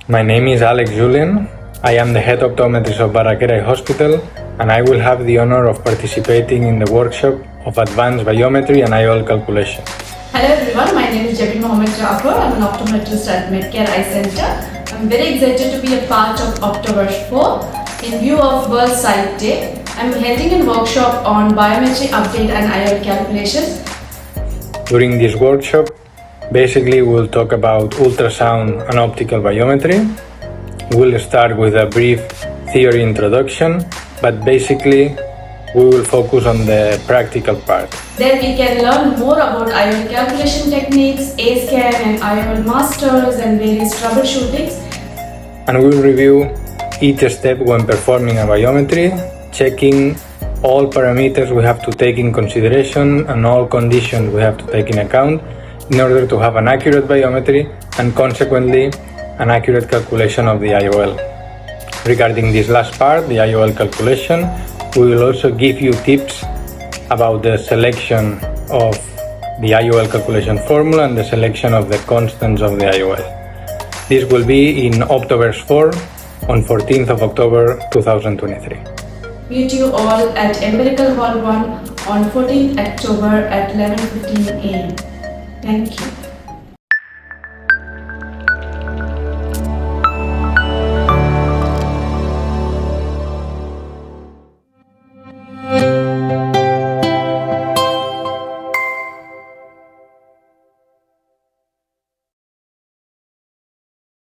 My name is Julien. I am the head optometrist of Barraquer Hospital, and I will have the honor of participating in the workshop of Advanced Biometry and IOL Calculation. Hello everyone, my name is Jabeen Jaffer. I'm an optometrist at Medcare Eye Center. I'm very excited to be a part of Optoverse 4 in view of World Sight Day. I'm heading a workshop on biometry update and IOL calculation. During this workshop, basically we'll talk about ultrasound and optical biometry. We'll start with a brief theory introduction, but basically we will focus on the practical part. Then we can learn more about IOL calculation techniques, A-scan and IOL masters and various troubleshootings. And we'll review each step when performing a biometry, checking all parameters we have to take in consideration and all conditions we have to take in account in order to have an accurate biometry and consequently an accurate calculation of the IOL. Regarding this last part, the IOL calculation, we will also give you tips about the selection of the IOL calculation formula and the selection of the constants of the IOL. This will be in Optoverse 4 on 14th of October 2023. Meet you all at Empirical Hall 1 on 14th October at 11:15 a.m. Thank you.